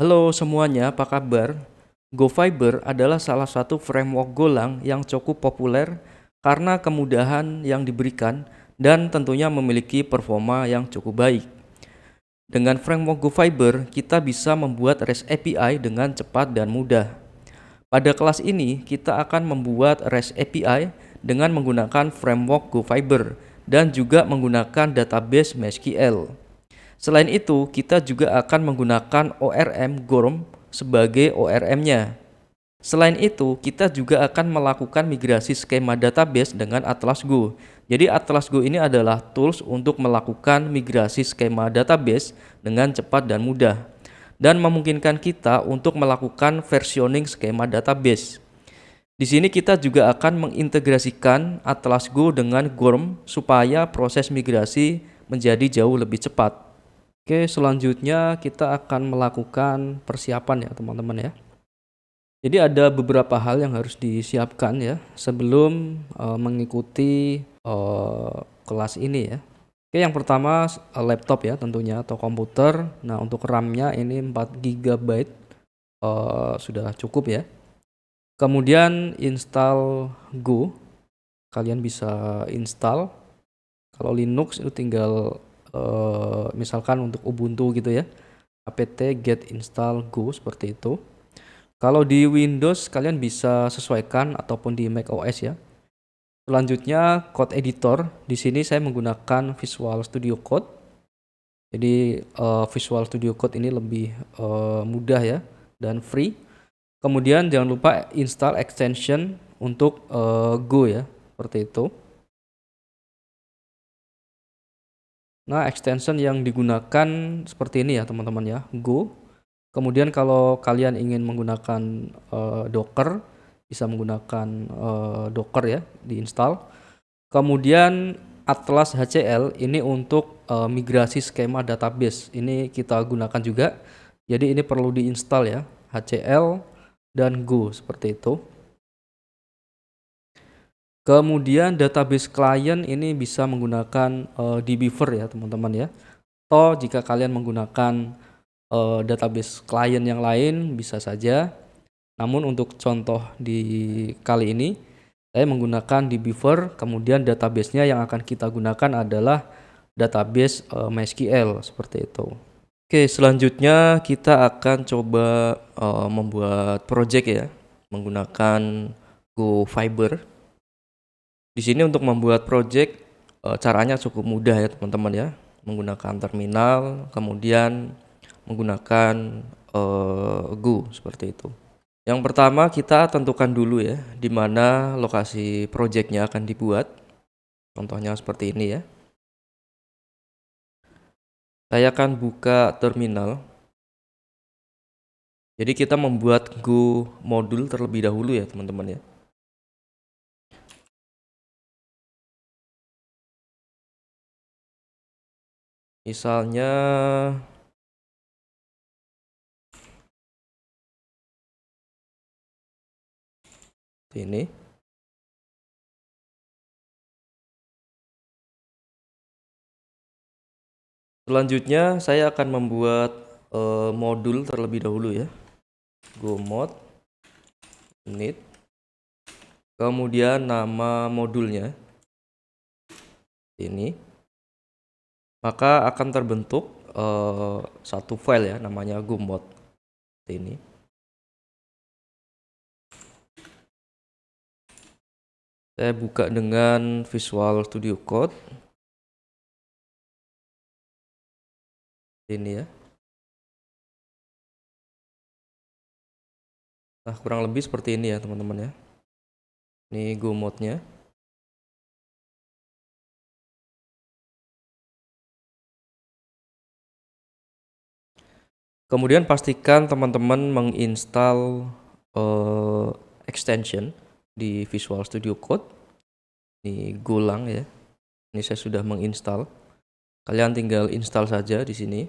Halo semuanya, apa kabar? GoFiber adalah salah satu framework Golang yang cukup populer karena kemudahan yang diberikan dan tentunya memiliki performa yang cukup baik. Dengan framework GoFiber, kita bisa membuat REST API dengan cepat dan mudah. Pada kelas ini, kita akan membuat REST API dengan menggunakan framework GoFiber dan juga menggunakan database MySQL. Selain itu, kita juga akan menggunakan ORM Gorm sebagai ORM-nya. Selain itu, kita juga akan melakukan migrasi skema database dengan Atlas Go. Jadi Atlas Go ini adalah tools untuk melakukan migrasi skema database dengan cepat dan mudah, dan memungkinkan kita untuk melakukan versioning skema database. Di sini kita juga akan mengintegrasikan Atlas Go dengan Gorm supaya proses migrasi menjadi jauh lebih cepat. Oke, selanjutnya kita akan melakukan persiapan ya teman-teman ya. Jadi ada beberapa hal yang harus disiapkan ya sebelum mengikuti kelas ini ya. Oke, yang pertama laptop ya tentunya atau komputer. Nah, untuk RAM-nya ini 4 GB sudah cukup ya. Kemudian install Go. Kalian bisa install. Kalau Linux itu tinggal misalkan untuk Ubuntu gitu ya, apt get install go seperti itu. Kalau di Windows kalian bisa sesuaikan ataupun di Mac OS ya. Selanjutnya code editor, di sini saya menggunakan Visual Studio Code. Jadi Visual Studio Code ini lebih mudah ya dan free. Kemudian jangan lupa install extension untuk Go ya, seperti itu. Nah, extension yang digunakan seperti ini ya teman-teman ya, Go. Kemudian kalau kalian ingin menggunakan Docker, bisa menggunakan Docker ya, diinstal. Kemudian Atlas HCL ini untuk migrasi skema database. Ini kita gunakan juga. Jadi ini perlu diinstal ya, HCL dan Go seperti itu. Kemudian database client ini bisa menggunakan dbeaver ya teman-teman ya. Atau jika kalian menggunakan database client yang lain bisa saja. Namun untuk contoh di kali ini saya menggunakan dbeaver, kemudian databasenya yang akan kita gunakan adalah database MySQL seperti itu. Oke, selanjutnya kita akan coba membuat project ya menggunakan GoFiber. Di sini untuk membuat project caranya cukup mudah ya teman-teman ya, menggunakan terminal, kemudian menggunakan Go seperti itu. Yang pertama kita tentukan dulu ya di mana lokasi projectnya akan dibuat. Contohnya seperti ini ya. Saya akan buka terminal. Jadi kita membuat Go modul terlebih dahulu ya teman-teman ya. Misalnya ini. Selanjutnya saya akan membuat modul terlebih dahulu ya. Go mod init. Kemudian nama modulnya ini. Maka akan terbentuk satu file ya namanya gomod ini. Saya buka dengan Visual Studio Code ini ya. Nah, kurang lebih seperti ini ya teman-teman ya. Ini gomodnya. Kemudian pastikan teman-teman menginstal extension di Visual Studio Code. Ini Golang ya. Ini saya sudah menginstal. Kalian tinggal install saja di sini.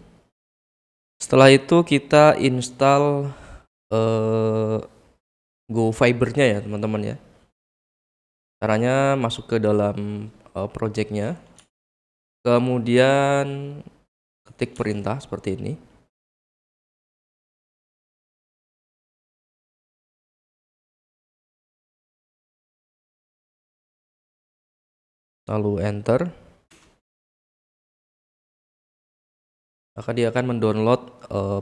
Setelah itu kita install GoFiber-nya ya teman-teman ya. Caranya masuk ke dalam project-nya. Kemudian ketik perintah seperti ini. lalu enter, maka dia akan mendownload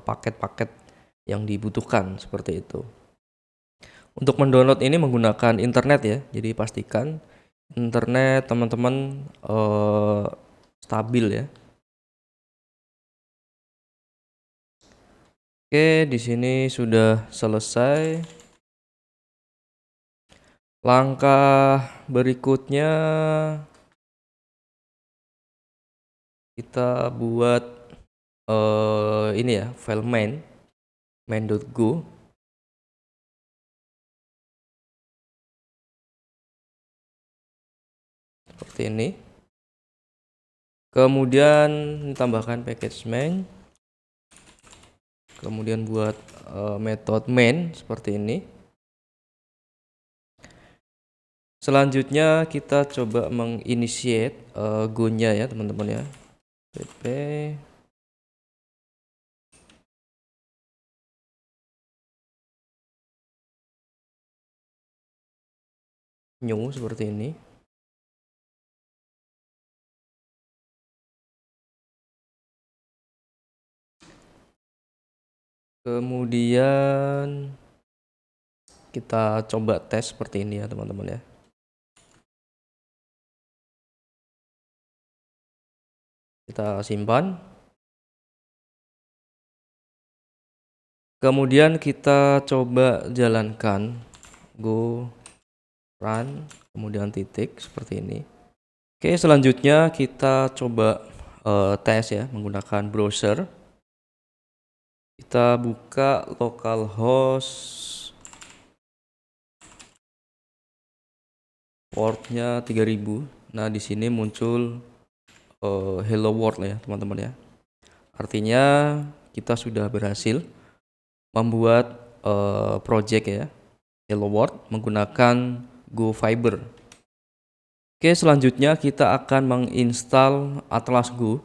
paket-paket yang dibutuhkan seperti itu. Untuk mendownload ini menggunakan internet ya, jadi pastikan internet teman-teman stabil ya. Oke, di sini sudah selesai. Langkah berikutnya kita buat ini ya, file main.go. Seperti ini. Kemudian tambahkan package main. Kemudian buat metode main seperti ini. Selanjutnya kita coba menginitiate go-nya ya teman-teman ya. pp new seperti ini. Kemudian kita coba tes seperti ini ya teman-teman ya. Kita simpan. Kemudian kita coba jalankan go run, kemudian titik seperti ini. Oke, selanjutnya kita coba tes ya menggunakan browser. Kita buka localhost portnya 3000. Nah, di sini muncul hello world ya teman-teman ya. Artinya kita sudah berhasil membuat project ya hello world menggunakan GoFiber. Oke, selanjutnya kita akan menginstal Atlas Go.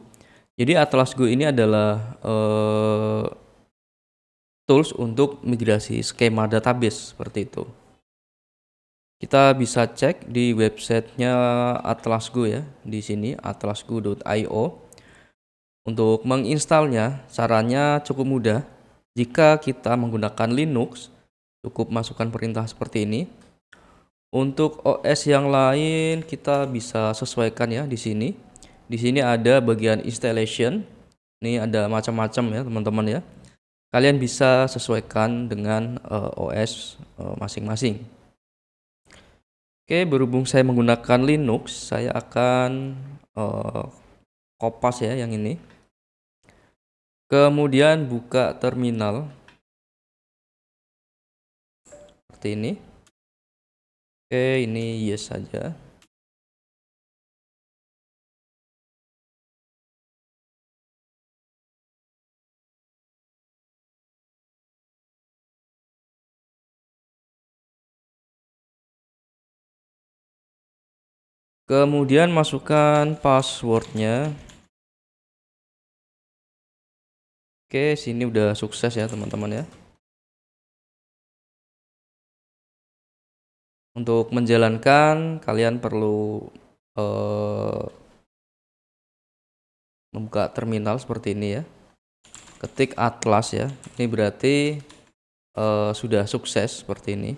Jadi Atlas Go ini adalah tools untuk migrasi skema database seperti itu. Kita bisa cek di websitenya Atlas Go ya, di sini atlasgo.io. Untuk menginstalnya, caranya cukup mudah. Jika kita menggunakan Linux, cukup masukkan perintah seperti ini. Untuk OS yang lain kita bisa sesuaikan ya di sini. Di sini ada bagian installation. Ini ada macam-macam ya teman-teman ya. Kalian bisa sesuaikan dengan OS masing-masing. Oke, berhubung saya menggunakan Linux, saya akan kopas ya yang ini. Kemudian buka terminal seperti ini. Oke, ini yes saja. Kemudian masukkan passwordnya. Oke, sini udah sukses ya teman-teman ya. Untuk menjalankan kalian perlu membuka terminal seperti ini ya. Ketik Atlas ya. Ini berarti sudah sukses seperti ini.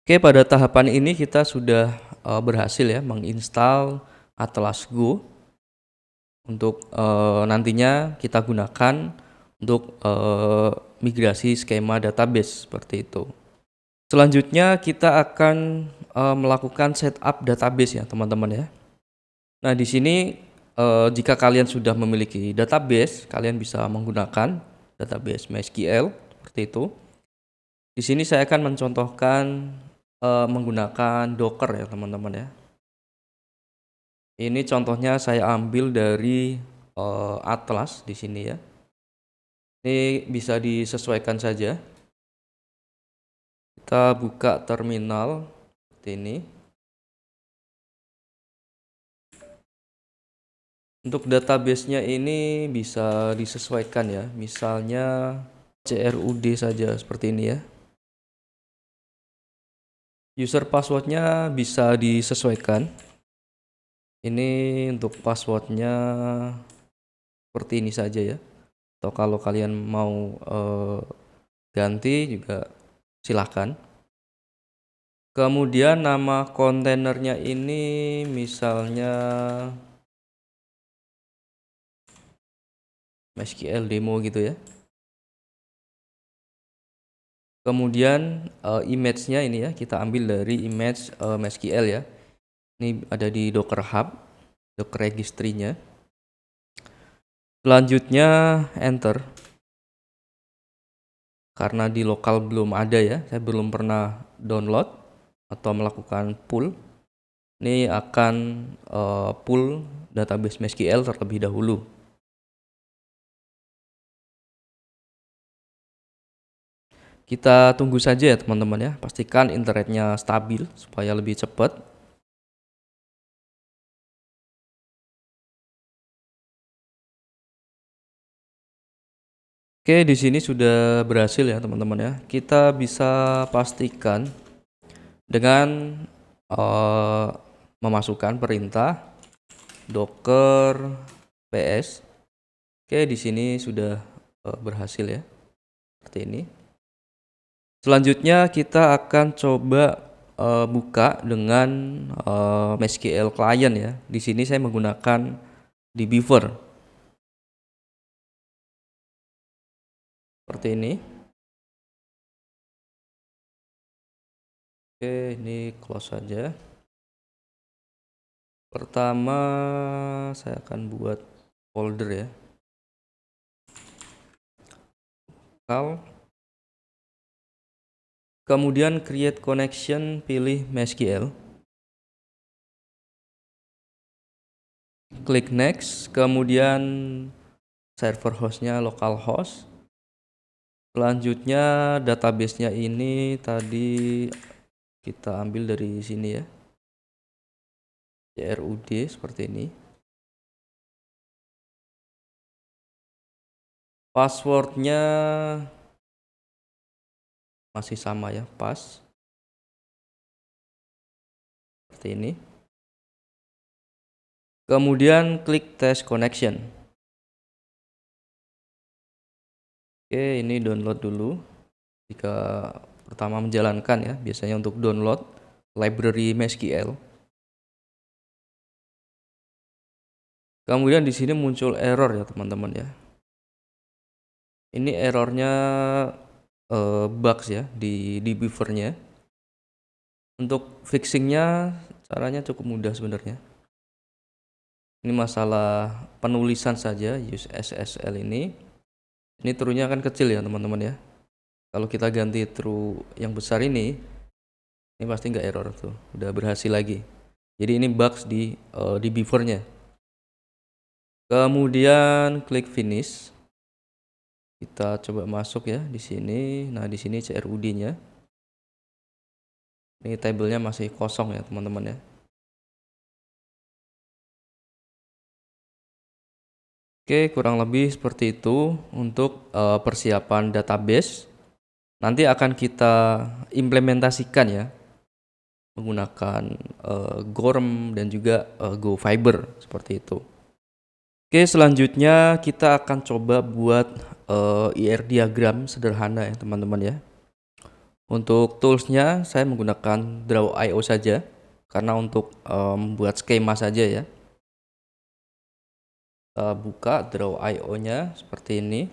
Oke, pada tahapan ini kita sudah berhasil ya menginstal Atlas Go untuk nantinya kita gunakan untuk migrasi skema database seperti itu. Selanjutnya kita akan melakukan setup database ya teman-teman ya. Nah, di sini jika kalian sudah memiliki database, kalian bisa menggunakan database MySQL seperti itu. Di sini saya akan mencontohkan menggunakan Docker ya teman-teman ya. Ini contohnya saya ambil dari Atlas di sini ya. Ini bisa disesuaikan saja. Kita buka terminal seperti ini. Untuk database-nya ini bisa disesuaikan ya. Misalnya CRUD saja seperti ini ya. User password-nya bisa disesuaikan. Ini untuk passwordnya seperti ini saja ya. Atau kalau kalian mau ganti juga silahkan. Kemudian nama kontainernya ini misalnya MySQL demo gitu ya. Kemudian image-nya ini ya, kita ambil dari image MySQL ya. Ini ada di Docker Hub, Docker Registry-nya. Selanjutnya enter. Karena di lokal belum ada ya, saya belum pernah download atau melakukan pull. Ini akan pull database MySQL terlebih dahulu. Kita tunggu saja ya teman-teman ya, pastikan internetnya stabil supaya lebih cepat. Oke, di sini sudah berhasil ya teman-teman ya. Kita bisa pastikan dengan memasukkan perintah docker ps. Oke, di sini sudah berhasil ya. Seperti ini. Selanjutnya kita akan coba buka dengan MySQL client ya. Di sini saya menggunakan dbeaver. Seperti ini. Oke, ini close saja. Pertama saya akan buat folder ya. Kemudian create connection, pilih MySQL. Klik next, kemudian server hostnya localhost. Selanjutnya database-nya ini tadi kita ambil dari sini ya. CRUD seperti ini. Passwordnya masih sama ya, pas. Seperti ini. Kemudian klik test connection. Oke, ini download dulu. Jika pertama menjalankan ya, biasanya untuk download library MySQL. Kemudian di sini muncul error ya teman-teman ya. Ini errornya bugs ya di dbeaver-nya. Untuk fixingnya caranya cukup mudah sebenarnya. Ini masalah penulisan saja, use SSL ini. Ini true-nya kan kecil ya teman-teman ya. Kalau kita ganti true yang besar ini pasti nggak error tuh, udah berhasil lagi. Jadi ini bugs di dbeaver-nya. Kemudian klik finish. Kita coba masuk ya di sini. Nah, di sini CRUD-nya. Ini tabelnya masih kosong ya, teman-teman ya. Oke, kurang lebih seperti itu untuk persiapan database. Nanti akan kita implementasikan ya menggunakan GORM dan juga GoFiber seperti itu. Oke, selanjutnya kita akan coba buat IR diagram sederhana ya teman-teman ya. Untuk toolsnya saya menggunakan Draw.io saja karena untuk membuat skema saja ya. Kita buka Draw.io-nya seperti ini.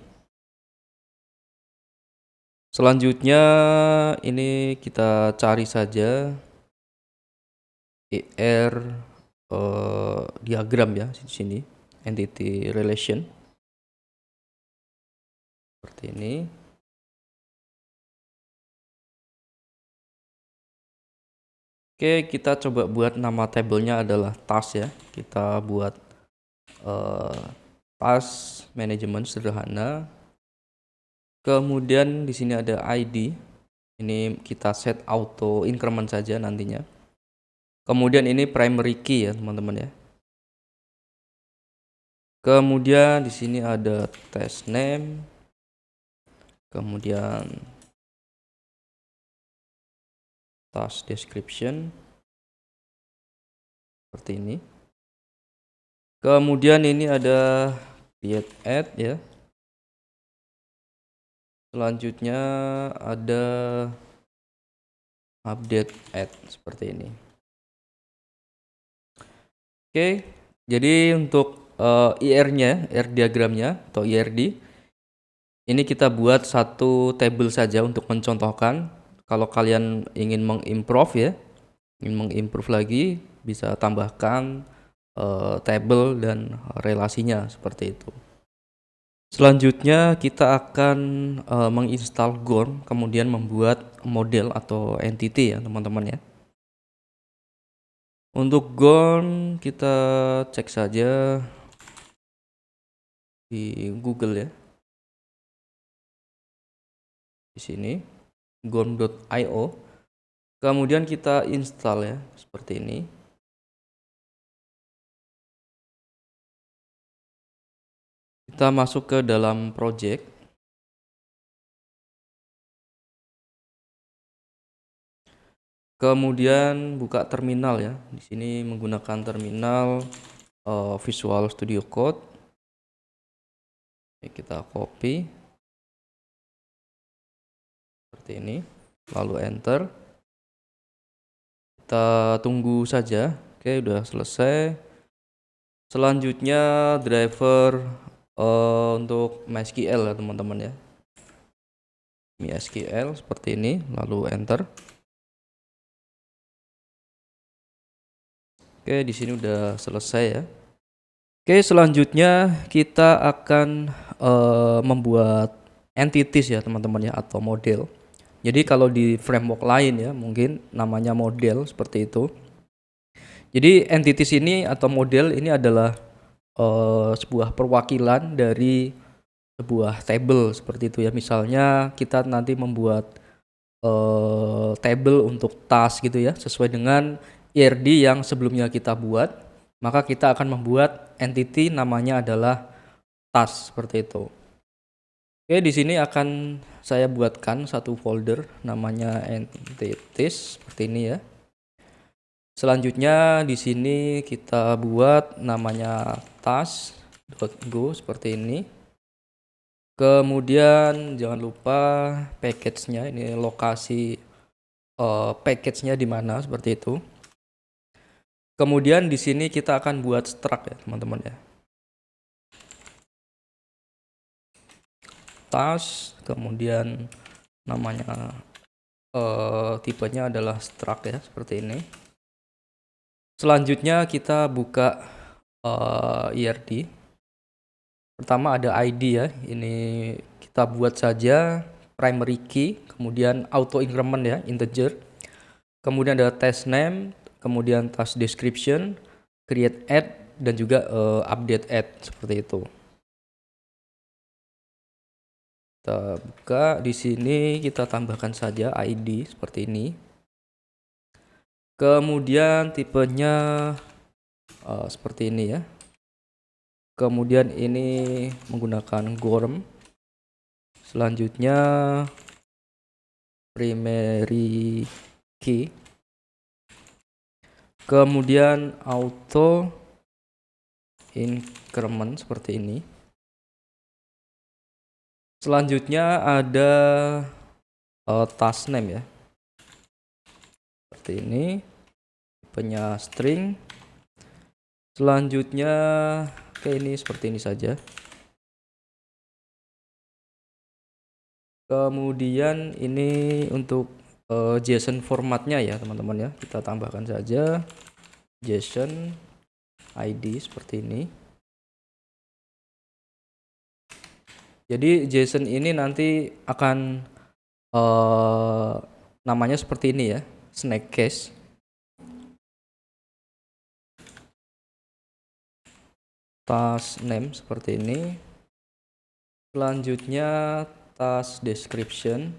Selanjutnya ini kita cari saja IR diagram ya di sini, entity relation seperti ini. Oke, kita coba buat nama tabelnya adalah task ya. Kita buat task management sederhana. Kemudian di sini ada ID. Ini kita set auto increment saja nantinya. Kemudian ini primary key ya, teman-teman ya. Kemudian di sini ada test name. Kemudian task description. Seperti ini. Kemudian ini ada create add ya. Selanjutnya ada update add seperti ini. Oke, jadi untuk IR-nya, IR diagramnya atau IRD, ini kita buat satu table saja untuk mencontohkan. Kalau kalian ingin mengimprove ya, ingin mengimprove lagi, bisa tambahkan table dan relasinya seperti itu. Selanjutnya kita akan menginstal GORM, kemudian membuat model atau entity ya teman-teman ya. Untuk GORM kita cek saja di Google ya. Di sini gorm.io. Kemudian kita install ya seperti ini. Kita masuk ke dalam project. Kemudian buka terminal ya. Di sini menggunakan terminal Visual Studio Code. Kita copy seperti ini, lalu enter. Kita tunggu saja. Oke, udah selesai. Selanjutnya driver untuk MySQL ya teman-teman ya. MySQL seperti ini, lalu enter. Oke, di sini udah selesai ya. Oke, selanjutnya kita akan membuat entities ya teman-teman ya, atau model. Jadi kalau di framework lain ya mungkin namanya model seperti itu. Jadi entities ini atau model ini adalah sebuah perwakilan dari sebuah table seperti itu ya. Misalnya kita nanti membuat table untuk task gitu ya, sesuai dengan IRD yang sebelumnya kita buat, maka kita akan membuat entity namanya adalah task seperti itu. Oke, di sini akan saya buatkan satu folder namanya entities seperti ini ya. Selanjutnya di sini kita buat namanya task.go seperti ini. Kemudian jangan lupa package-nya, ini lokasi package-nya di mana seperti itu. Kemudian di sini kita akan buat struct ya teman-teman ya. Task, kemudian namanya tipenya adalah struct ya seperti ini. Selanjutnya kita buka IRD. Pertama ada ID ya, ini kita buat saja primary key, kemudian auto increment ya, integer. Kemudian ada task name, kemudian task description, create add, dan juga update add seperti itu. Kita buka di sini, kita tambahkan saja ID seperti ini. Kemudian tipenya seperti ini ya. Kemudian ini menggunakan GORM. Selanjutnya primary key. Kemudian auto increment seperti ini. Selanjutnya ada task name ya. Seperti ini. Tipenya string. Selanjutnya ini seperti ini saja. Kemudian ini untuk JSON formatnya ya teman-teman ya, kita tambahkan saja JSON ID seperti ini. Jadi JSON ini nanti akan namanya seperti ini ya, snack case. Task name seperti ini. Selanjutnya task description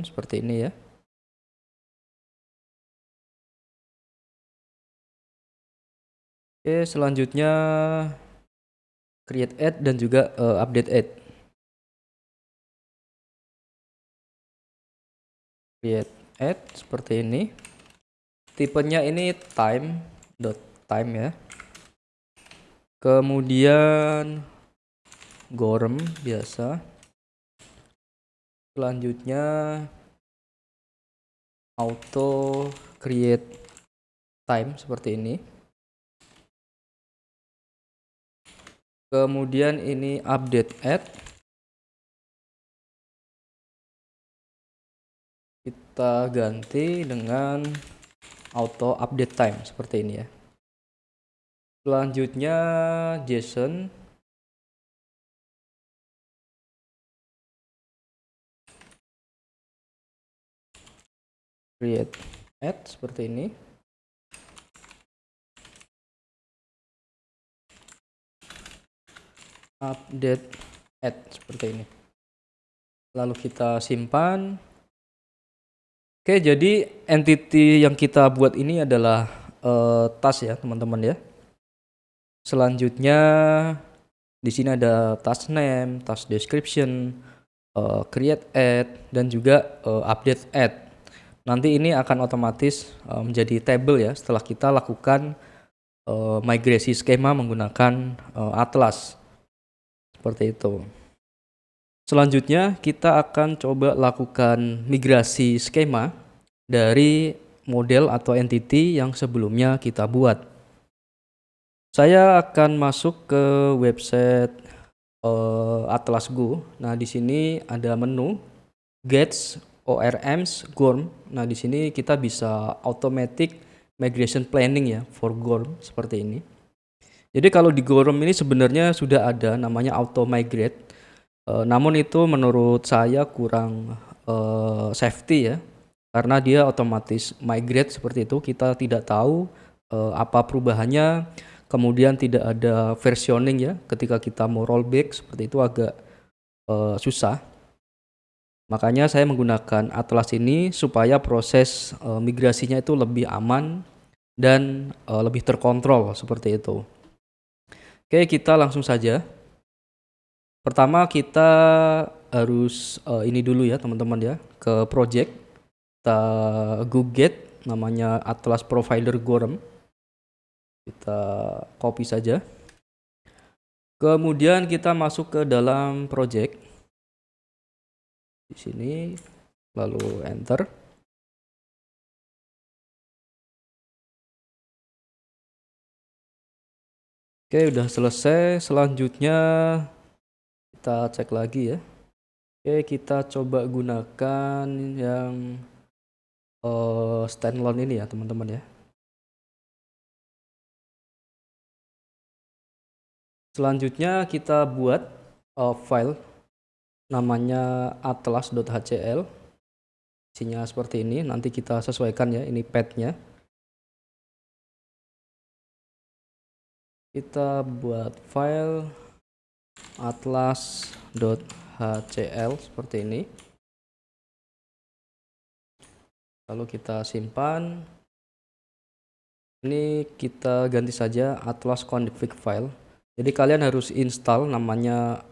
seperti ini ya. Oke, selanjutnya create add dan juga update add. create add seperti ini. Tipenya ini time ya. Kemudian gorem biasa. Selanjutnya auto create time seperti ini. Kemudian ini update add. Kita ganti dengan auto update time seperti ini ya. Selanjutnya JSON. Create add seperti ini. Update add seperti ini. Lalu kita simpan. Oke, jadi entity yang kita buat ini adalah task ya teman-teman ya. Selanjutnya di sini ada task name, task description, create add, dan juga update add. Nanti ini akan otomatis menjadi table ya setelah kita lakukan migrasi skema menggunakan Atlas. Seperti itu. Selanjutnya kita akan coba lakukan migrasi skema dari model atau entity yang sebelumnya kita buat. Saya akan masuk ke website Atlas Go. Nah, di sini ada menu Gets, ORMs, GORM. Nah, di sini kita bisa automatic migration planning ya for GORM seperti ini. Jadi kalau di GORM ini sebenarnya sudah ada namanya auto migrate. Namun itu menurut saya kurang safety ya. Karena dia otomatis migrate seperti itu, kita tidak tahu apa perubahannya, kemudian tidak ada versioning ya, ketika kita mau rollback seperti itu agak susah. Makanya saya menggunakan Atlas ini supaya proses migrasinya itu lebih aman dan lebih terkontrol seperti itu. Oke, kita langsung saja. Pertama kita harus ini dulu ya teman-teman ya, ke project. Kita go-get namanya Atlas Provider GORM. Kita copy saja. Kemudian kita masuk ke dalam project. Di sini lalu enter. Oke, udah selesai. Selanjutnya kita cek lagi ya. Oke, kita coba gunakan yang standalone ini ya teman-teman ya. Selanjutnya kita buat file namanya atlas.hcl. Isinya seperti ini, nanti kita sesuaikan ya, ini path-nya. Kita buat file atlas.hcl seperti ini. Lalu kita simpan. Ini kita ganti saja atlas config file. Jadi kalian harus install namanya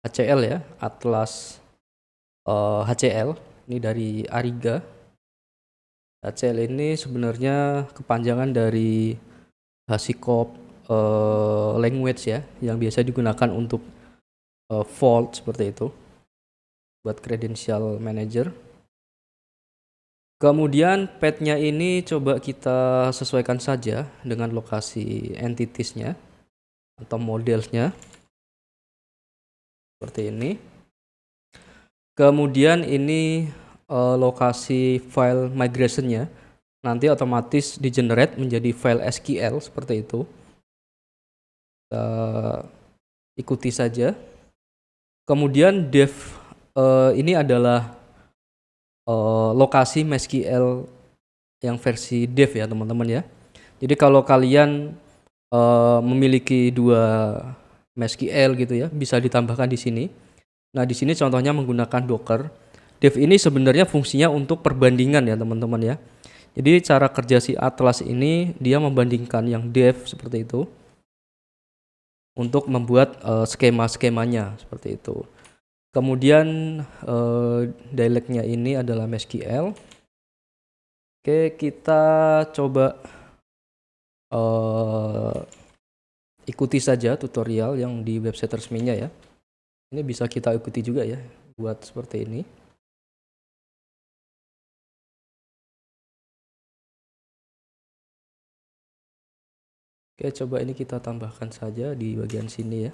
HCL ya, atlas HCL. Ini dari Ariga. HCL ini sebenarnya kepanjangan dari HashiCorp language ya, yang biasa digunakan untuk Vault seperti itu, buat credential manager. Kemudian path-nya ini coba kita sesuaikan saja dengan lokasi entities-nya atau modelsnya seperti ini. Kemudian ini lokasi file migration-nya nanti otomatis di-generate menjadi file SQL seperti itu. Kita ikuti saja. Kemudian dev ini adalah lokasi MySQL yang versi dev ya teman-teman ya. Jadi kalau kalian memiliki dua MySQL gitu ya, bisa ditambahkan di sini. Nah, di sini contohnya menggunakan Docker. Dev ini sebenarnya fungsinya untuk perbandingan ya teman-teman ya. Jadi cara kerja si Atlas ini dia membandingkan yang dev seperti itu untuk membuat skema-skemanya seperti itu. Kemudian dialeknya ini adalah MySQL. Oke, kita coba ikuti saja tutorial yang di website resminya ya. Ini bisa kita ikuti juga ya, buat seperti ini. Oke, coba ini kita tambahkan saja di bagian sini ya.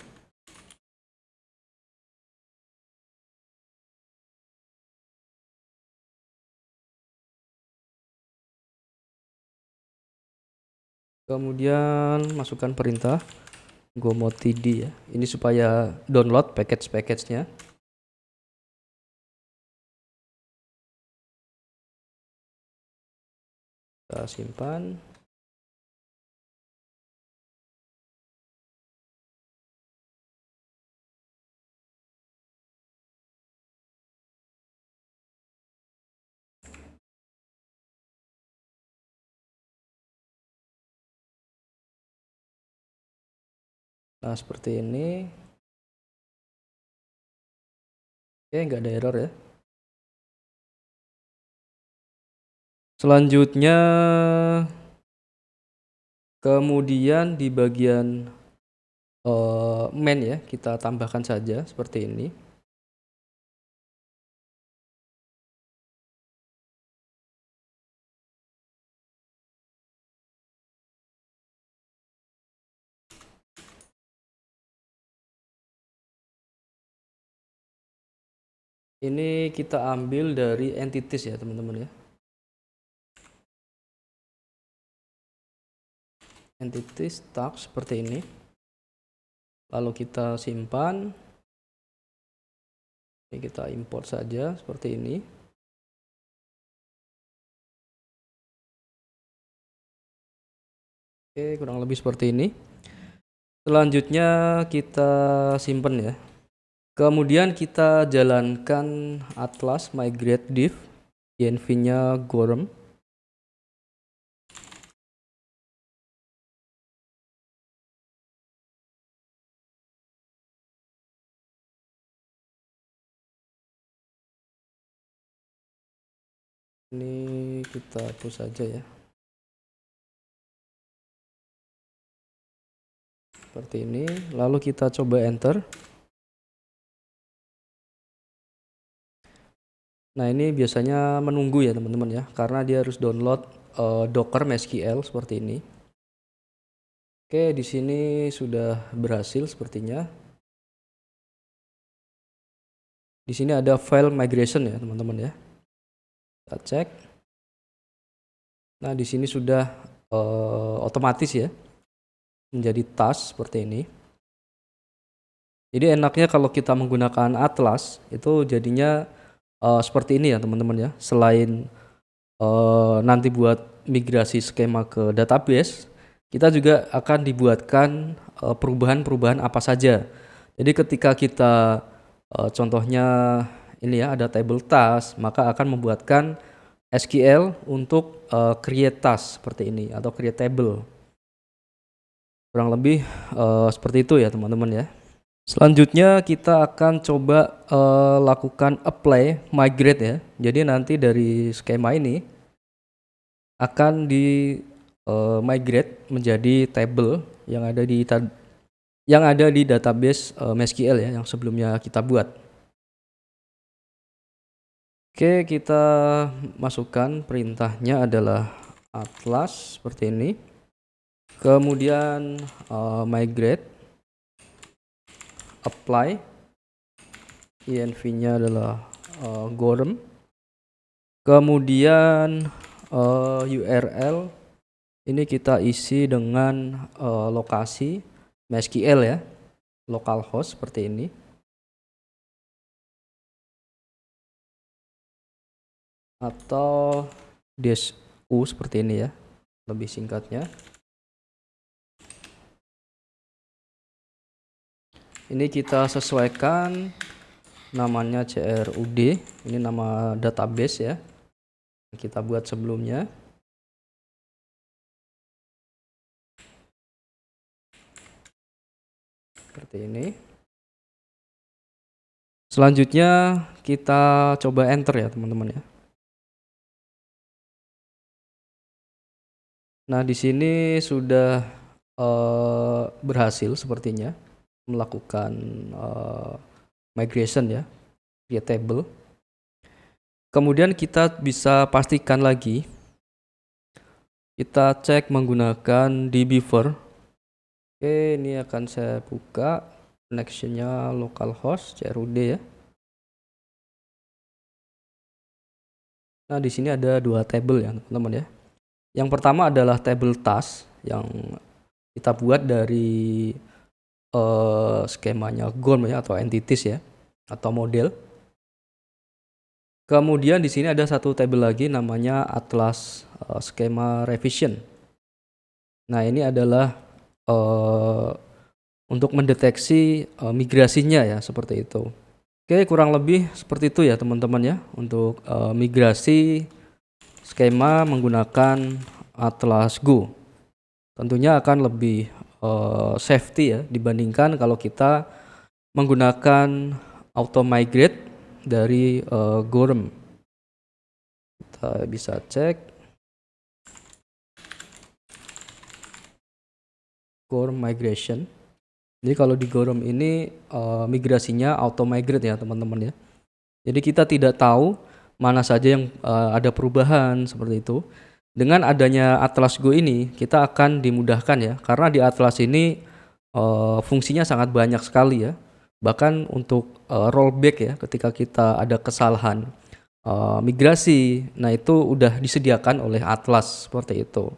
Kemudian masukkan perintah gomotd ya. Ini supaya download package-package-nya. Kita simpan. Nah, seperti ini. Oke, nggak ada error ya. Selanjutnya, kemudian di bagian main ya, kita tambahkan saja seperti ini. Ini kita ambil dari entities ya teman-teman ya. Entities tag seperti ini. Lalu kita simpan. Ini kita import saja seperti ini. Oke, kurang lebih seperti ini. Selanjutnya kita simpan ya. Kemudian kita jalankan atlas migrate div, env-nya Gorem. Ini kita hapus saja ya. Seperti ini. Lalu kita coba enter. Nah, ini biasanya menunggu ya teman-teman ya, karena dia harus download Docker MySQL seperti ini. Oke, di sini sudah berhasil sepertinya. Di sini ada file migration ya teman-teman ya. Kita cek. Nah, di sini sudah otomatis ya menjadi task seperti ini. Jadi enaknya kalau kita menggunakan Atlas itu jadinya seperti ini ya teman-teman ya. Selain nanti buat migrasi skema ke database, kita juga akan dibuatkan perubahan-perubahan apa saja. Jadi ketika kita contohnya ini ya ada table task, maka akan membuatkan SQL untuk create task seperti ini atau create table. Kurang lebih seperti itu ya teman-teman ya. Selanjutnya kita akan coba lakukan apply migrate ya. Jadi nanti dari skema ini akan di migrate menjadi table yang ada di database MySQL ya yang sebelumnya kita buat. Oke, kita masukkan perintahnya adalah atlas seperti ini. Kemudian migrate, apply, env-nya adalah Gorem. Kemudian URL ini kita isi dengan lokasi MySQL ya, localhost seperti ini. Atau -u seperti ini ya, lebih singkatnya. Ini kita sesuaikan namanya CRUD, ini nama database ya kita buat sebelumnya. Seperti ini. Selanjutnya kita coba enter ya teman-teman ya. Nah, di sini sudah berhasil sepertinya melakukan migration ya, create table. Kemudian kita bisa pastikan lagi, kita cek menggunakan dbeaver. Oke, ini akan saya buka connectionnya localhost CRUD ya. Nah, di sini ada dua table ya teman-teman ya. Yang pertama adalah table task yang kita buat dari skemanya GORM ya, atau entities ya, atau model. Kemudian di sini ada satu table lagi namanya Atlas Schema Revision. Nah, ini adalah untuk mendeteksi migrasinya ya, seperti itu. Oke, kurang lebih seperti itu ya teman-teman ya, untuk migrasi skema menggunakan Atlas Go. Tentunya akan lebih safety ya dibandingkan kalau kita menggunakan auto migrate dari GORM. Kita bisa cek GORM migration. Jadi kalau di GORM ini migrasinya auto migrate ya teman-teman ya. Jadi kita tidak tahu mana saja yang ada perubahan seperti itu. Dengan adanya Atlas Go ini kita akan dimudahkan ya, karena di Atlas ini fungsinya sangat banyak sekali ya. Bahkan untuk rollback ya, ketika kita ada kesalahan migrasi, nah itu udah disediakan oleh Atlas seperti itu.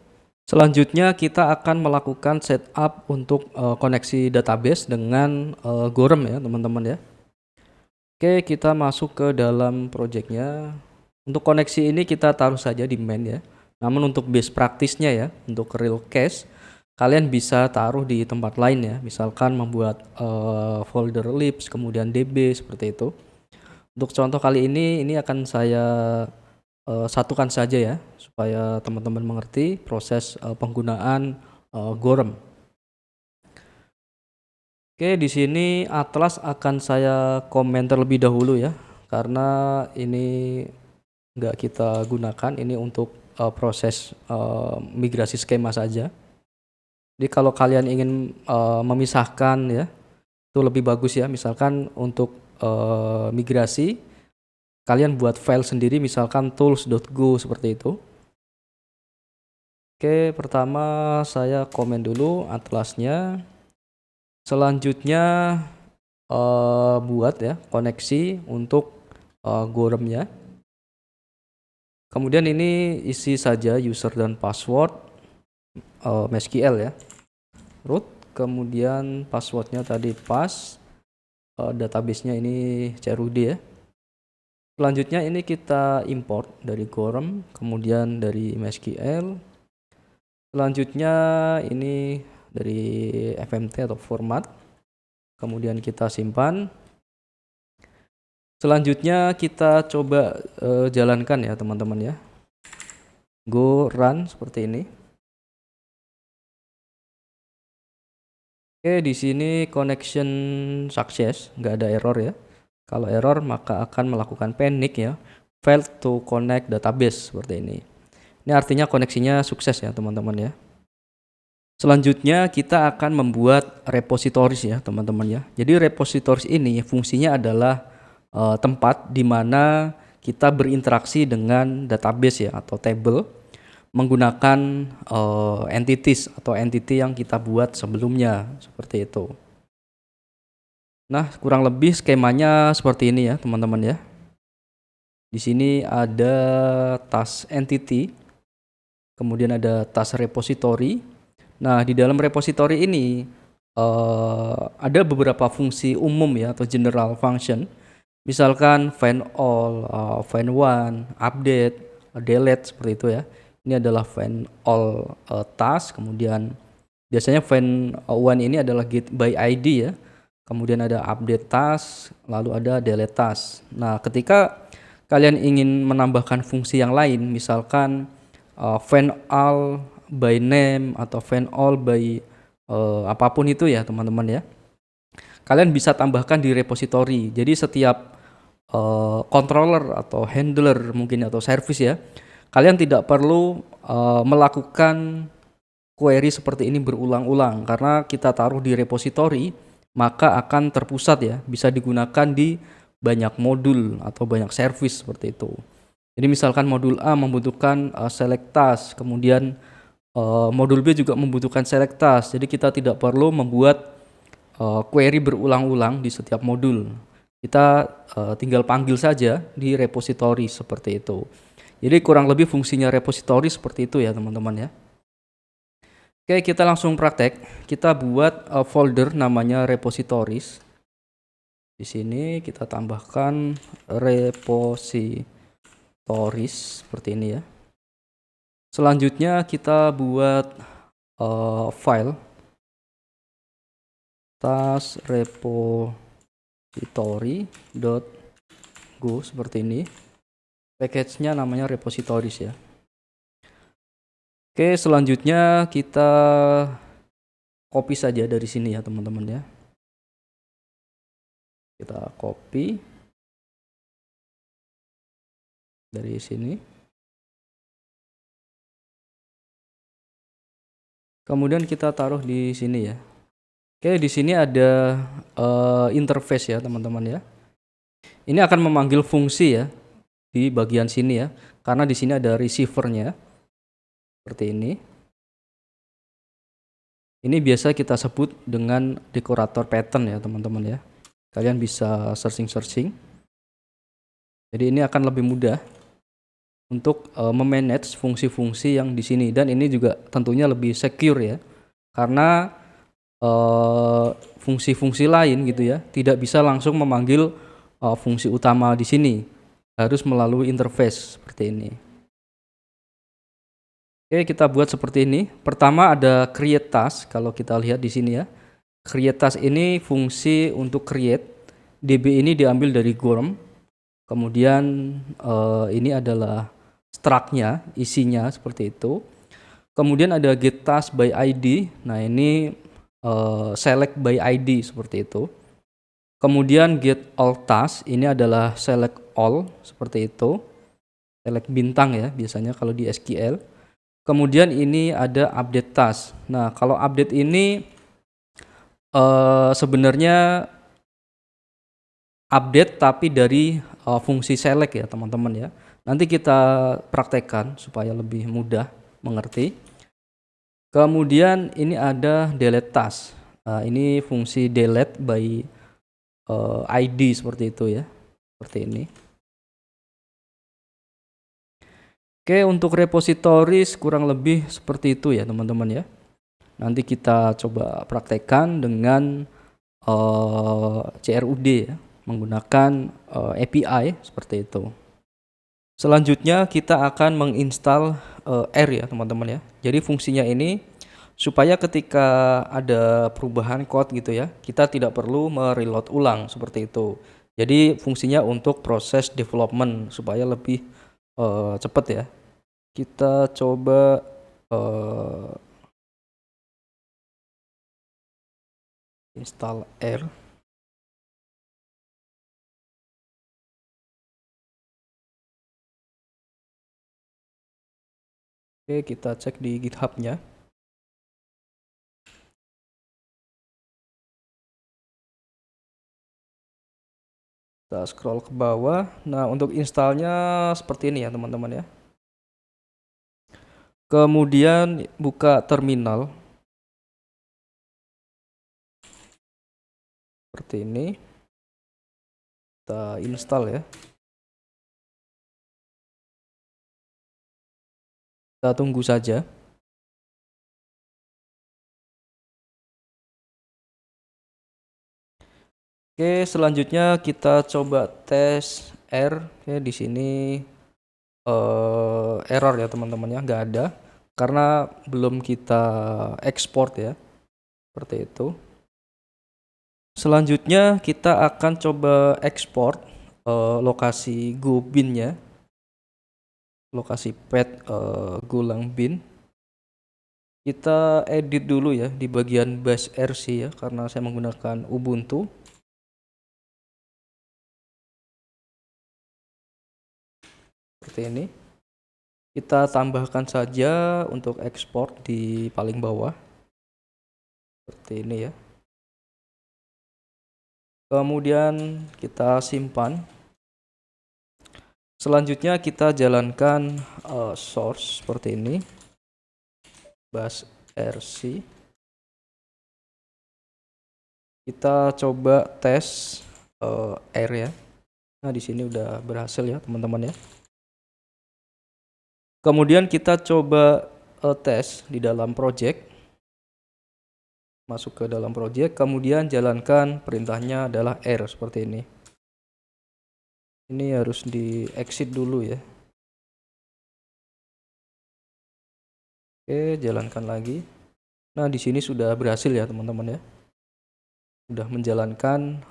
Selanjutnya kita akan melakukan setup untuk koneksi database dengan GORM ya teman-teman ya. Oke, kita masuk ke dalam projectnya. Untuk koneksi ini kita taruh saja di main ya. Namun untuk best practice-nya ya, untuk real case, kalian bisa taruh di tempat lain ya. Misalkan membuat folder libs, kemudian db seperti itu. Untuk contoh kali ini akan saya satukan saja ya, supaya teman-teman mengerti proses penggunaan GORM. Oke, di sini Atlas akan saya komen terlebih dahulu ya, karena ini nggak kita gunakan, ini untuk proses migrasi skema saja. Jadi kalau kalian ingin memisahkan ya, itu lebih bagus ya. Misalkan untuk migrasi, kalian buat file sendiri, misalkan tools.go seperti itu. Oke, pertama saya komen dulu atlasnya. Selanjutnya buat ya koneksi untuk GORM-nya. Kemudian ini isi saja user dan password MySQL ya, root, kemudian passwordnya tadi pas, database-nya ini CRUD ya. Selanjutnya ini kita import dari GORM, kemudian dari MySQL. Selanjutnya ini dari FMT atau format, kemudian kita simpan. Selanjutnya kita coba jalankan ya teman-teman ya. Go run seperti ini. Oke, di sini connection success, nggak ada error ya. Kalau error maka akan melakukan panic ya, failed to connect database seperti ini. Ini artinya koneksinya sukses ya teman-teman ya. Selanjutnya kita akan membuat repositories ya teman-teman ya. Jadi repositories ini fungsinya adalah tempat di mana kita berinteraksi dengan database ya, atau table menggunakan entities atau entity yang kita buat sebelumnya seperti itu. Nah, kurang lebih skemanya seperti ini ya teman-teman ya. Di sini ada task entity, kemudian ada task repository. Nah, di dalam repository ini ada beberapa fungsi umum ya, atau general function. Misalkan find all, find one, update, delete seperti itu ya. Ini adalah find all task, kemudian biasanya find one ini adalah get by ID ya. Kemudian ada update task, lalu ada delete task. Nah, ketika kalian ingin menambahkan fungsi yang lain, misalkan find all by name atau find all by apapun itu ya teman-teman ya. kalian bisa tambahkan di repository. Jadi setiap controller atau handler mungkin atau service ya, kalian tidak perlu melakukan query seperti ini berulang-ulang, karena kita taruh di repository maka akan terpusat ya, bisa digunakan di banyak modul atau banyak service seperti itu. Jadi misalkan modul A membutuhkan select task, kemudian modul B juga membutuhkan select task. Jadi kita tidak perlu membuat query berulang-ulang di setiap modul. Kita tinggal panggil saja di repository seperti itu. Jadi kurang lebih fungsinya repository seperti itu ya teman-teman ya. Oke, kita langsung praktek. Kita buat folder namanya repositories. Di sini kita tambahkan repositories seperti ini ya. Selanjutnya kita buat file task repository.go seperti ini. Package-nya namanya repositories ya. Oke, selanjutnya kita copy saja dari sini ya teman-teman ya. Kita copy dari sini. Kemudian kita taruh di sini ya. Oke, di sini ada interface ya teman-teman ya. Ini akan memanggil fungsi ya di bagian sini ya, karena di sini ada receiver-nya seperti ini. Ini biasa kita sebut dengan dekorator pattern ya teman-teman ya. Kalian bisa searching. Jadi ini akan lebih mudah untuk memanage fungsi-fungsi yang di sini, dan ini juga tentunya lebih secure ya, karena fungsi-fungsi lain gitu ya tidak bisa langsung memanggil fungsi utama di sini, harus melalui interface seperti ini. Oke, kita buat seperti ini. Pertama ada create task. Kalau kita lihat di sini ya, create task ini fungsi untuk create. DB ini diambil dari GORM. Kemudian ini adalah struct-nya, isinya seperti itu. Kemudian ada get task by ID. Nah ini select by ID seperti itu. Kemudian get all task, ini adalah select all seperti itu. Select bintang ya biasanya kalau di SQL. Kemudian ini ada update task. Nah, kalau update ini sebenarnya update tapi dari fungsi select ya teman-teman ya. Nanti kita praktekkan supaya lebih mudah mengerti. Kemudian ini ada delete task. Nah, ini fungsi delete by ID seperti itu ya. Seperti ini. Oke, untuk repositories kurang lebih seperti itu ya teman-teman ya. Nanti kita coba praktekkan dengan CRUD ya, menggunakan API seperti itu. Selanjutnya kita akan menginstal R ya teman-teman ya. Jadi fungsinya ini supaya ketika ada perubahan code gitu ya, kita tidak perlu mereload ulang seperti itu. Jadi fungsinya untuk proses development supaya lebih cepat ya. Kita coba install R. Oke, kita cek di GitHub-nya. Kita scroll ke bawah. Nah, untuk installnya seperti ini ya teman-teman ya. Kemudian buka terminal. Seperti ini. Kita install ya. Kita tunggu saja. Oke, selanjutnya kita coba tes R. Oke, di sini error ya teman-teman ya, nggak ada karena belum kita ekspor ya. Seperti itu. Selanjutnya kita akan coba ekspor lokasi go bin-nya. Lokasi path golang bin. Kita edit dulu ya di bagian bash RC ya, karena saya menggunakan Ubuntu. Seperti ini. Kita tambahkan saja untuk ekspor di paling bawah. Seperti ini ya. Kemudian kita simpan. Selanjutnya kita jalankan source seperti ini. Bash RC. Kita coba tes R ya. Nah, di sini udah berhasil ya, teman-teman ya. Kemudian kita coba tes di dalam project. Masuk ke dalam project, kemudian jalankan perintahnya adalah R seperti ini. Ini harus di exit dulu ya. Oke, jalankan lagi. Nah, di sini sudah berhasil ya, teman-teman ya. Sudah menjalankan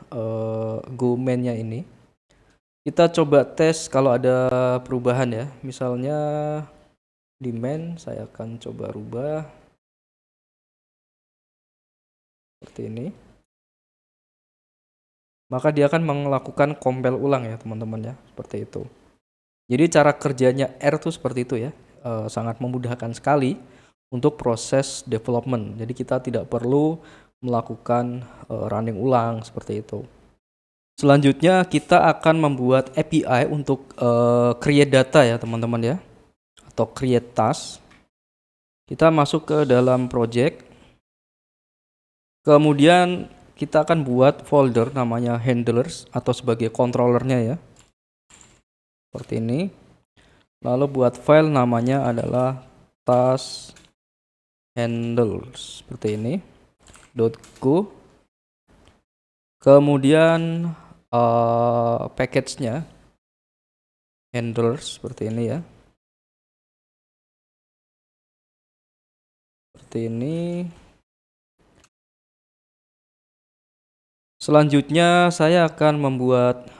go main-nya ini. Kita coba tes kalau ada perubahan ya. Misalnya di main saya akan coba rubah seperti ini. Maka dia akan melakukan compile ulang ya, teman-teman ya, seperti itu. Jadi cara kerjanya R tuh seperti itu ya. Sangat memudahkan sekali untuk proses development. Jadi kita tidak perlu melakukan running ulang seperti itu. Selanjutnya kita akan membuat API untuk create data ya, teman-teman ya, atau create task. Kita masuk ke dalam project. Kemudian kita akan buat folder namanya handlers atau sebagai controllernya ya. Seperti ini. Lalu buat file namanya adalah task handles seperti ini. .go. Kemudian package-nya handlers seperti ini ya. Seperti ini. Selanjutnya saya akan membuat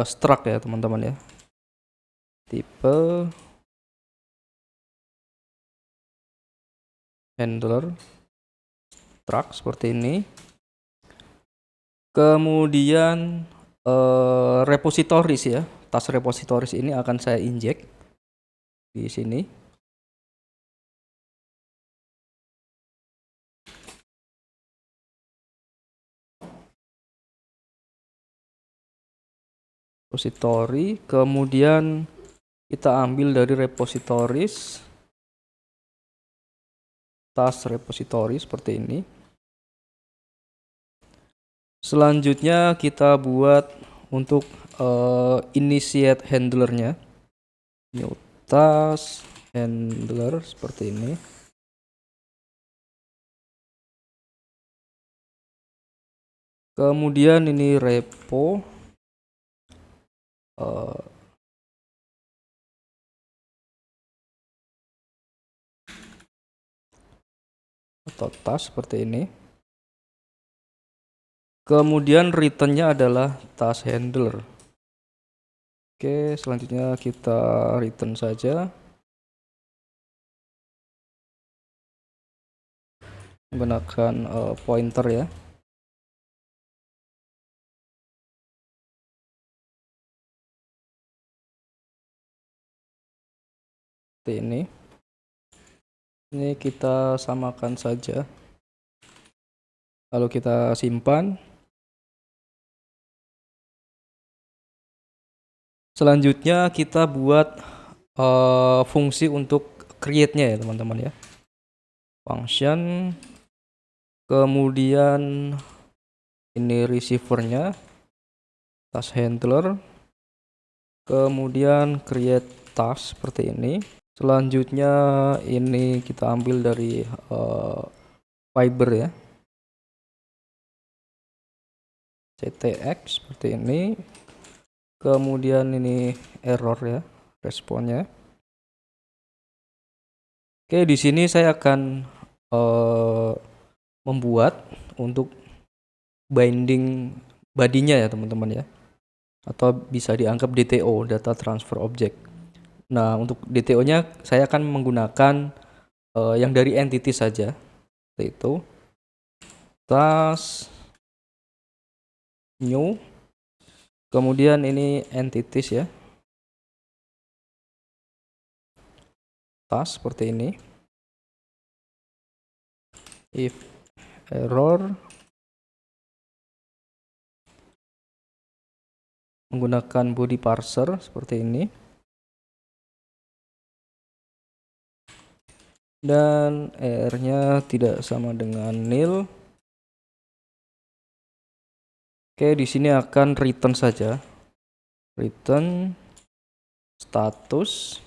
struct ya, teman-teman ya. Tipe handler struct seperti ini. Kemudian repositories ya. Tas repositories ini akan saya inject di sini. Repository, kemudian kita ambil dari repositories tas repository seperti ini. Selanjutnya kita buat untuk initiate handlernya, new task handler seperti ini. Kemudian ini repo atau task seperti ini. Kemudian returnnya adalah task handler. Oke, selanjutnya kita return saja menggunakan pointer ya. Seperti ini. Ini kita samakan saja. Lalu kita simpan. Selanjutnya kita buat fungsi untuk create-nya ya, teman-teman ya. Function. Kemudian ini receiver-nya, task handler. Kemudian create task seperti ini. Selanjutnya ini kita ambil dari fiber ya, ctx seperti ini. Kemudian ini error ya, responnya. Oke, di sini saya akan membuat untuk binding bodinya ya, teman-teman ya, atau bisa dianggap DTO, data transfer object. Nah, untuk DTO-nya saya akan menggunakan yang dari entity saja, seperti itu. Task new, kemudian ini entities ya, task seperti ini. If error, menggunakan body parser seperti ini. Dan R-nya tidak sama dengan nil. Oke, di sini akan return saja. Return status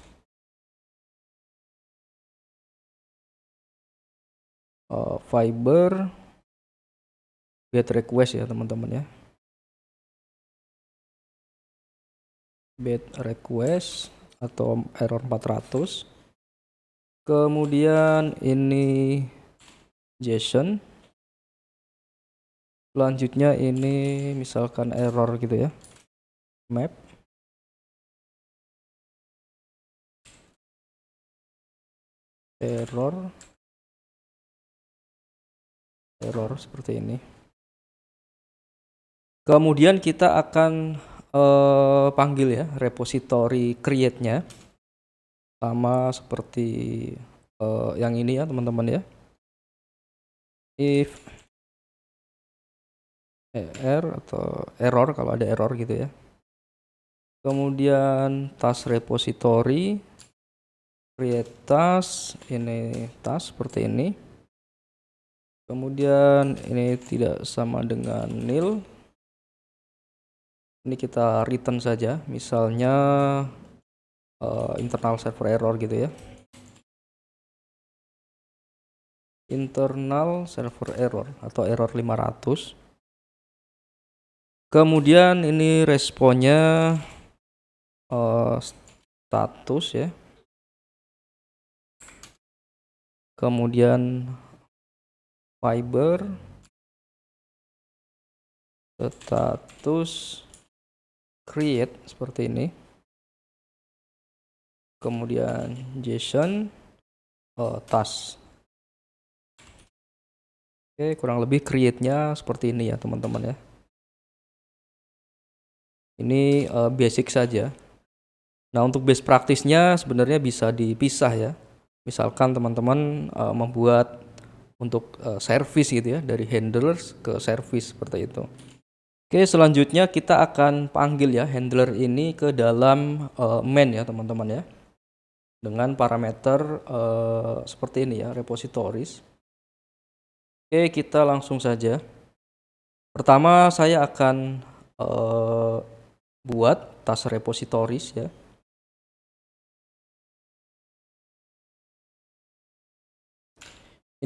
fiber get request ya teman-teman ya. Get request atau error 400. Kemudian ini JSON. Selanjutnya ini misalkan error gitu ya. Map. Error seperti ini. Kemudian kita akan panggil ya repository create-nya, sama seperti yang ini ya teman-teman ya. If atau error, kalau ada error gitu ya. Kemudian task repository create task, ini task seperti ini. Kemudian ini tidak sama dengan nil. Ini kita return saja, misalnya internal server error gitu ya. Internal server error atau error 500. Kemudian ini responnya status ya. Kemudian fiber status create seperti ini. Kemudian JSON task. Oke, kurang lebih create-nya seperti ini ya teman-teman ya. Ini basic saja. Nah, untuk best practice-nya sebenarnya bisa dipisah ya. Misalkan teman-teman membuat untuk service gitu ya, dari handlers ke service seperti itu. Oke, selanjutnya kita akan panggil ya handler ini ke dalam main ya teman-teman ya, dengan parameter seperti ini ya, repositories. Oke, kita langsung saja. Pertama saya akan buat task repositories ya.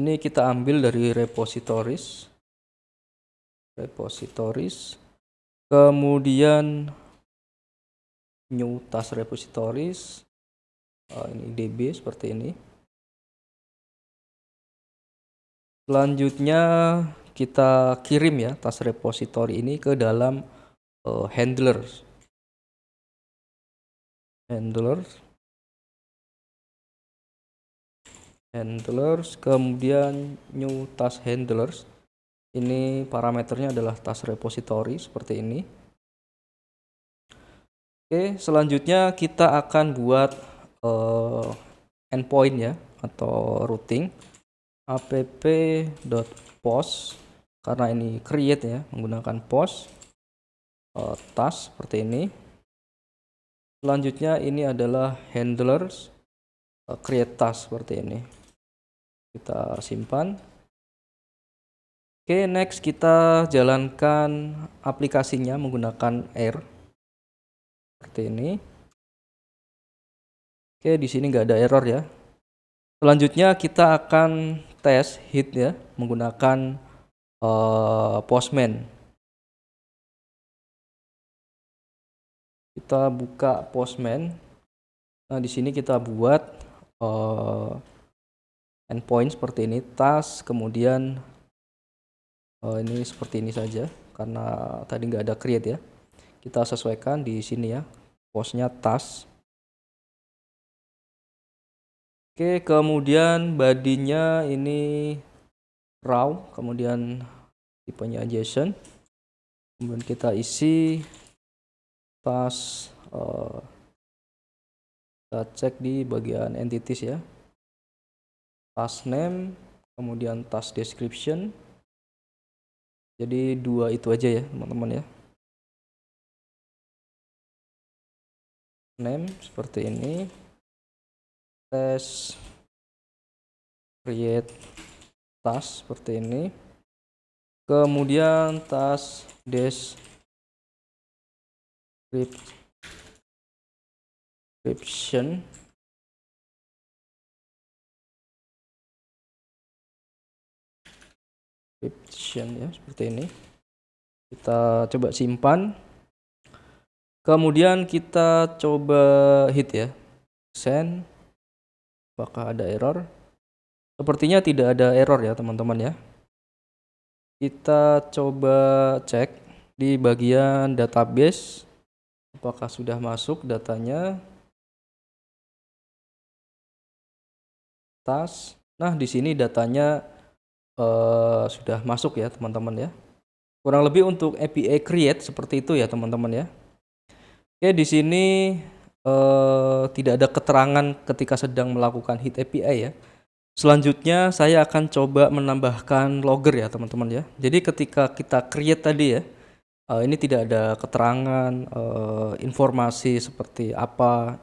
Ini kita ambil dari repositories. Kemudian new task repositories. Ini DB seperti ini. Selanjutnya kita kirim ya task repository ini ke dalam handlers. Kemudian new task handlers. Ini parameternya adalah task repository seperti ini. Oke, selanjutnya kita akan buat endpoint ya atau routing app.post, karena ini create ya menggunakan post task seperti ini. Selanjutnya ini adalah handlers create task seperti ini. Kita simpan. Oke, next kita jalankan aplikasinya menggunakan R seperti ini. Oke, di sini nggak ada error ya. Selanjutnya kita akan tes hit ya menggunakan Postman. Kita buka Postman. Nah, di sini kita buat endpoint seperti ini, task, kemudian ini seperti ini saja karena tadi nggak ada create ya. Kita sesuaikan di sini ya, postnya task. Oke, kemudian bodinya ini raw, kemudian tipenya JSON. Kemudian kita isi task, kita cek di bagian entities ya. Task name, kemudian task description. Jadi dua itu aja ya teman-teman ya. Name seperti ini. Test create task seperti ini. Kemudian task description. Ya seperti ini. Kita coba simpan. Kemudian kita coba hit ya. Send. Apakah ada error? Sepertinya tidak ada error ya teman-teman ya. Kita coba cek di bagian database. Apakah sudah masuk datanya? Task. Nah, di sini datanya sudah masuk ya teman-teman ya. Kurang lebih untuk API create seperti itu ya teman-teman ya. Oke, di sini tidak ada keterangan ketika sedang melakukan hit API ya. Selanjutnya saya akan coba menambahkan logger ya teman-teman ya. Jadi ketika kita create tadi ya, ini tidak ada keterangan informasi seperti apa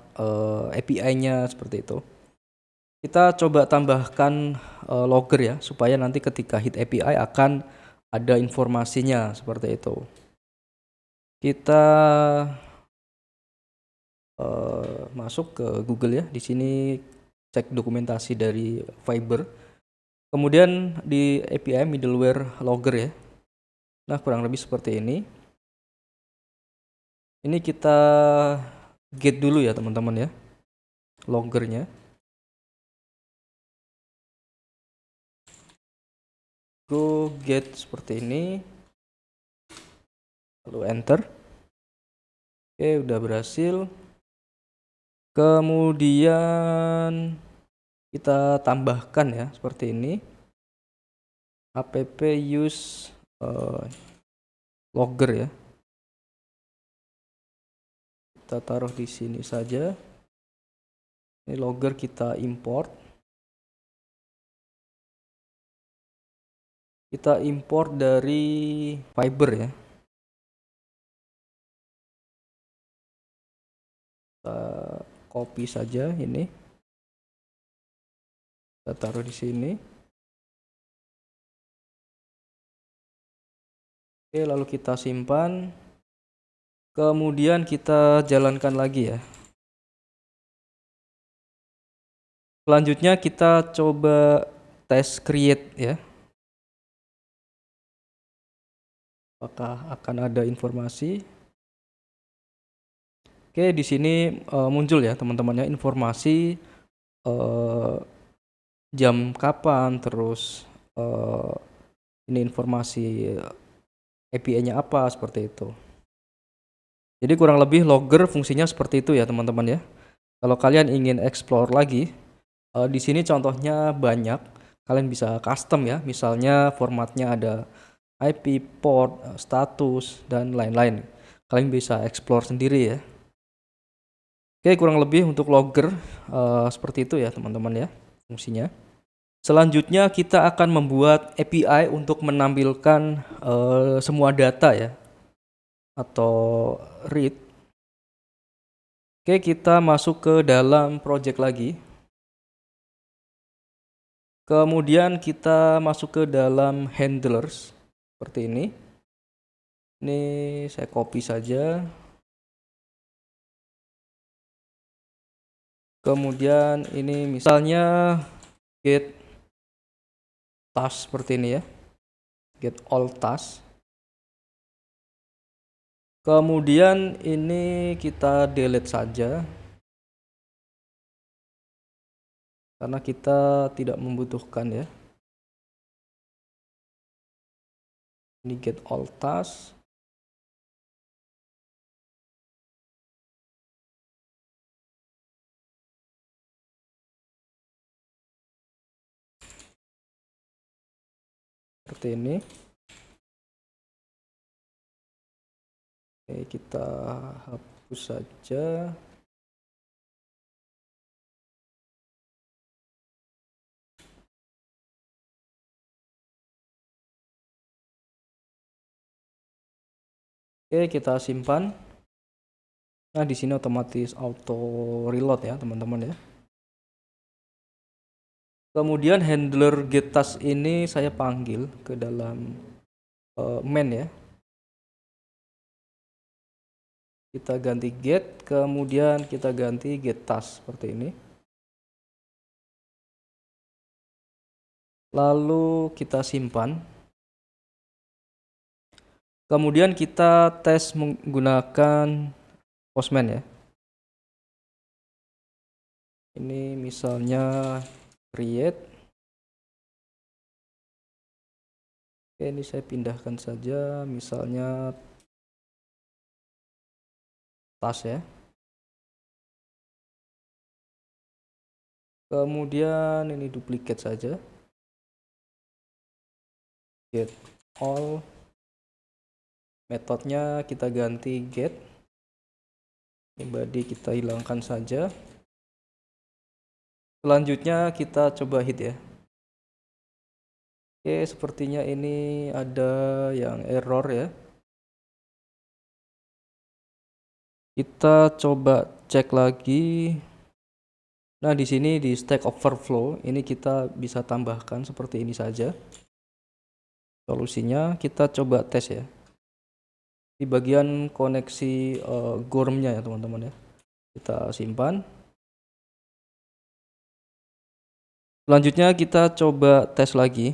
API-nya seperti itu. Kita coba tambahkan logger ya, supaya nanti ketika hit API akan ada informasinya seperti itu. Kita masuk ke Google ya. Di sini cek dokumentasi dari Fiber. Kemudian di API middleware logger ya. Nah, kurang lebih seperti ini. Ini kita get dulu ya teman-teman ya, loggernya. Go get seperti ini. Lalu enter. Oke, udah berhasil. Kemudian kita tambahkan ya seperti ini. App use logger ya. Kita taruh di sini saja. Ini logger kita import. Kita import dari Fiber ya. Kita copy saja ini. Kita taruh di sini. Oke, lalu kita simpan. Kemudian kita jalankan lagi ya. Selanjutnya kita coba tes create ya. Apakah akan ada informasi? Oke, di sini muncul ya teman-temannya informasi jam kapan, terus ini informasi API-nya apa seperti itu. Jadi kurang lebih logger fungsinya seperti itu ya teman-teman ya. Kalau kalian ingin explore lagi, di sini contohnya banyak. Kalian bisa custom ya, misalnya formatnya ada IP, port, status, dan lain-lain. Kalian bisa explore sendiri ya. Oke, kurang lebih untuk logger seperti itu ya teman-teman ya fungsinya. Selanjutnya kita akan membuat API untuk menampilkan semua data ya, atau read. Oke, kita masuk ke dalam project lagi. Kemudian kita masuk ke dalam handlers seperti ini. Ini saya copy saja. Kemudian ini misalnya get task seperti ini ya. Get all task. Kemudian ini kita delete saja. Karena kita tidak membutuhkan ya. Ini get all task. seperti ini. Oke, kita hapus saja. Oke, kita simpan. Nah, di sini otomatis auto reload ya, teman-teman ya. Kemudian handler getTask ini saya panggil ke dalam main ya. Kita ganti get, kemudian kita ganti getTask seperti ini. Lalu kita simpan. Kemudian kita tes menggunakan Postman ya. Ini misalnya create. Oke, ini saya pindahkan saja, misalnya task ya. Kemudian ini duplicate saja. Get all. Metodenya kita ganti get. Ini body kita hilangkan saja. Selanjutnya kita coba hit ya. Oke, sepertinya ini ada yang error ya. Kita coba cek lagi. Nah, di sini di Stack Overflow ini kita bisa tambahkan seperti ini saja. Solusinya kita coba tes ya. Di bagian koneksi GORM-nya ya, teman-teman ya. Kita simpan. Selanjutnya kita coba tes lagi.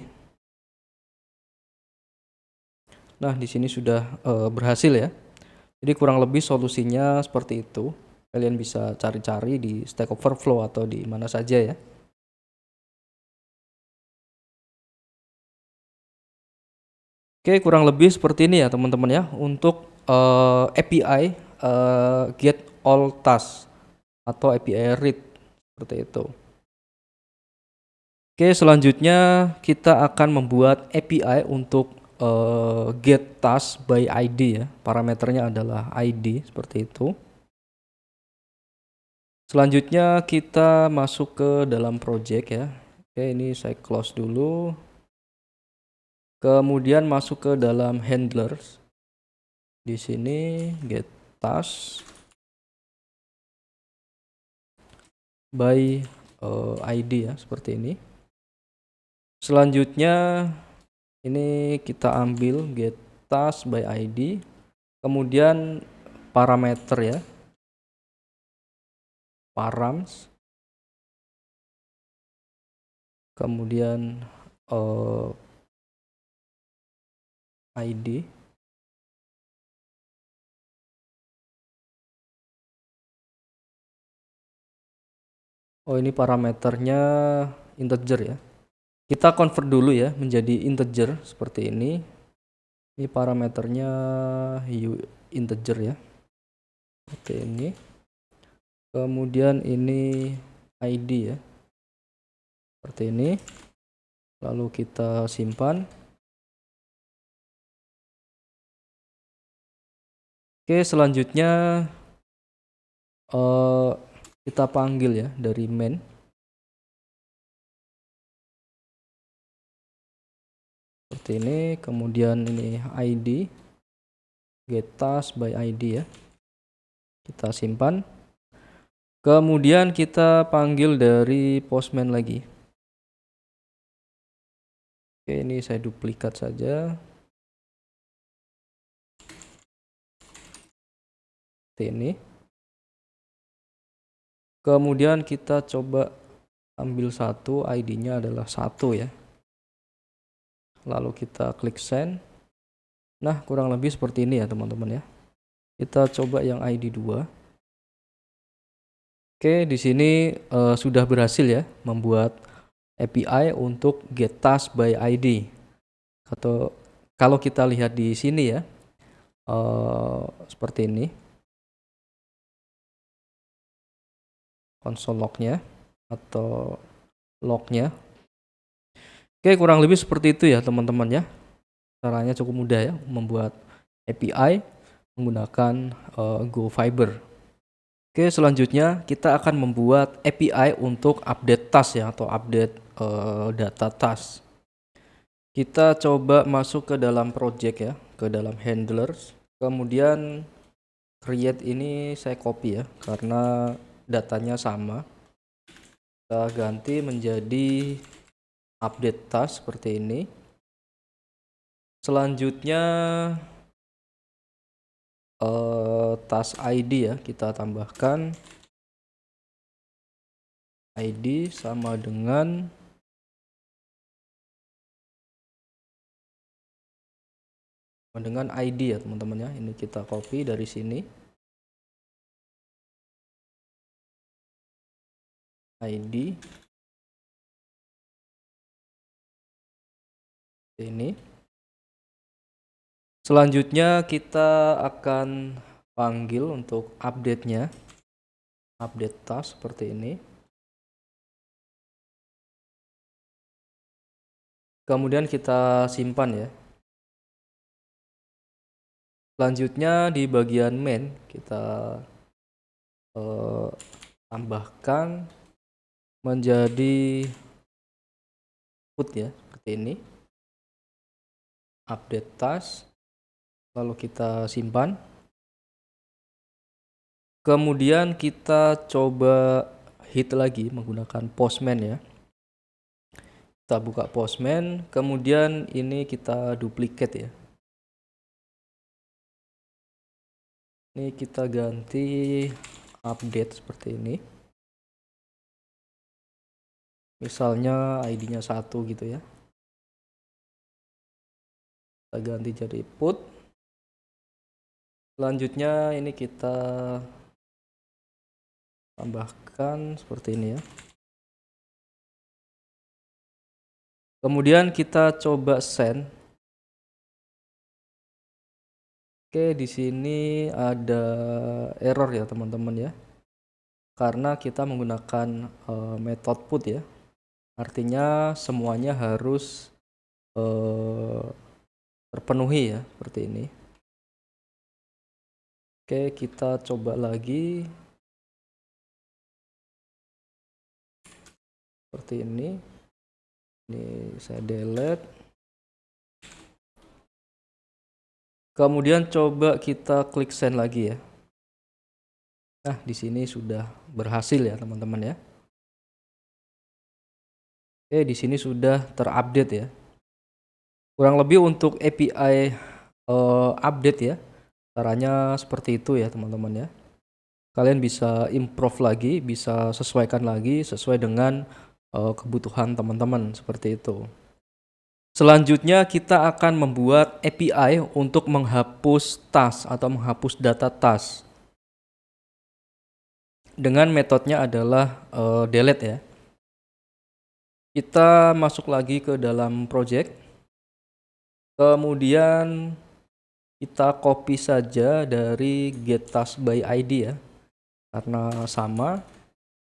Nah, di sini sudah berhasil ya. Jadi kurang lebih solusinya seperti itu. Kalian bisa cari-cari di Stack Overflow atau di mana saja ya. Oke, kurang lebih seperti ini ya teman-teman ya untuk API get all task atau API read seperti itu. Oke, selanjutnya kita akan membuat API untuk get task by ID ya. Parameternya adalah ID seperti itu. Selanjutnya kita masuk ke dalam project ya. Oke, ini saya close dulu. Kemudian masuk ke dalam handlers. Di sini get task by ID ya, seperti ini. Selanjutnya ini kita ambil get task by ID. Kemudian parameter ya. Params. Kemudian ID. Oh, ini parameternya integer ya. Kita convert dulu ya menjadi integer seperti ini. Ini parameternya integer ya. Seperti ini. Kemudian ini ID ya. Seperti ini. Lalu kita simpan. Oke, selanjutnya kita panggil ya dari main. Seperti ini, kemudian ini ID, get task by ID ya. Kita simpan. Kemudian kita panggil dari Postman lagi. Oke, ini saya duplikat saja. Seperti ini. Kemudian kita coba ambil satu, ID-nya adalah 1 ya. Lalu kita klik send. Nah, kurang lebih seperti ini ya teman-teman ya. Kita coba yang ID 2. Oke, di sini sudah berhasil ya membuat API untuk get task by ID. Atau kalau kita lihat di sini ya, seperti ini. Console lognya atau lognya. Oke, kurang lebih seperti itu ya teman-teman ya. Caranya cukup mudah ya membuat API menggunakan GoFiber. Oke, selanjutnya kita akan membuat API untuk update task ya, atau update data task. Kita coba masuk ke dalam project ya, ke dalam handlers. Kemudian create ini saya copy ya, karena datanya sama. Kita ganti menjadi update task seperti ini. Selanjutnya task ID ya, kita tambahkan ID sama dengan ID ya teman-teman ya. Ini kita copy dari sini. ID ini. Selanjutnya kita akan panggil untuk update-nya. Update task seperti ini. Kemudian kita simpan ya. Selanjutnya di bagian main kita tambahkan menjadi put ya, seperti ini. Update task, lalu kita simpan. Kemudian kita coba hit lagi menggunakan Postman ya. Kita buka Postman, kemudian ini kita duplicate ya. Ini kita ganti update seperti ini. Misalnya ID-nya 1 gitu ya. Kita ganti jadi put. Selanjutnya ini kita tambahkan seperti ini ya. Kemudian kita coba send. Oke, di sini ada error ya teman-teman ya. Karena kita menggunakan method put ya. Artinya semuanya harus terpenuhi ya, seperti ini. Oke, kita coba lagi. Seperti ini. Ini saya delete. Kemudian coba kita klik send lagi ya. Nah, di sini sudah berhasil ya, teman-teman ya. Oke, di sini sudah terupdate ya. Kurang lebih untuk API update ya. Caranya seperti itu ya, teman-teman ya. Kalian bisa improve lagi, bisa sesuaikan lagi sesuai dengan kebutuhan teman-teman, seperti itu. Selanjutnya kita akan membuat API untuk menghapus task atau menghapus data task. Dengan metodenya adalah delete ya. Kita masuk lagi ke dalam project. Kemudian kita copy saja dari get task by ID ya. Karena sama,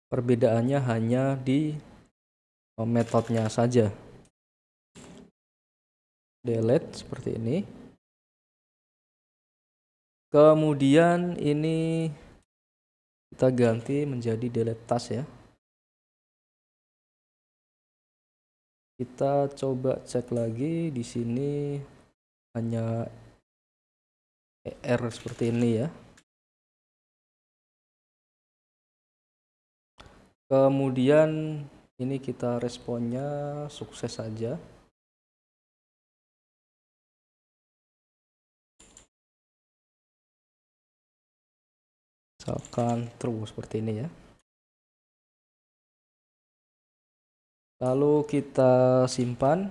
perbedaannya hanya di metodenya saja. Delete seperti ini. Kemudian ini kita ganti menjadi delete task ya. Kita coba cek lagi, di sini hanya error seperti ini ya. Kemudian ini kita responnya sukses saja. Misalkan true seperti ini ya. Lalu kita simpan.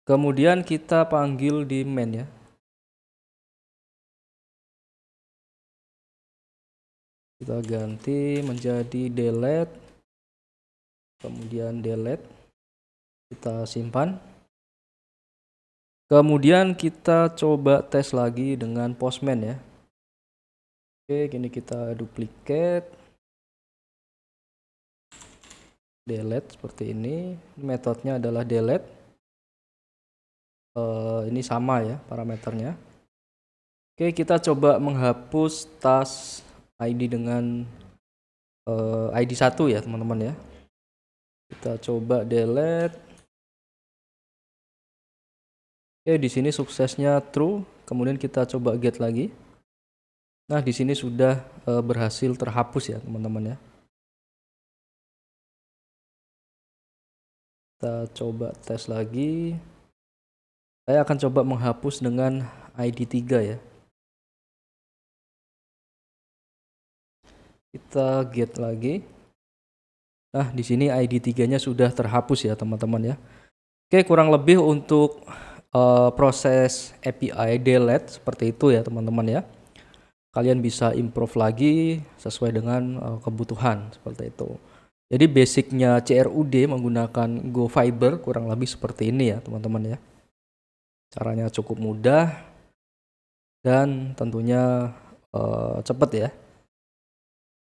Kemudian kita panggil di main ya. Kita ganti menjadi delete. Kemudian delete. Kita simpan. Kemudian kita coba tes lagi dengan Postman ya. Oke, gini kita duplicate. delete seperti ini. Metodenya adalah delete. Ini sama ya parameternya. Oke, kita coba menghapus tas ID dengan ID 1 ya teman-teman ya. Kita coba delete. Oke, di sini suksesnya true. Kemudian kita coba get lagi. Nah, di sini sudah berhasil terhapus ya teman-teman ya. Kita coba tes lagi. Saya akan coba menghapus dengan ID 3 ya. Kita get lagi. Nah, di sini ID 3-nya sudah terhapus ya teman-teman ya. Oke, kurang lebih untuk proses API delete seperti itu ya teman-teman ya. Kalian bisa improve lagi sesuai dengan kebutuhan seperti itu. Jadi basicnya CRUD menggunakan GoFiber kurang lebih seperti ini ya teman-teman ya. Caranya cukup mudah dan tentunya cepat ya.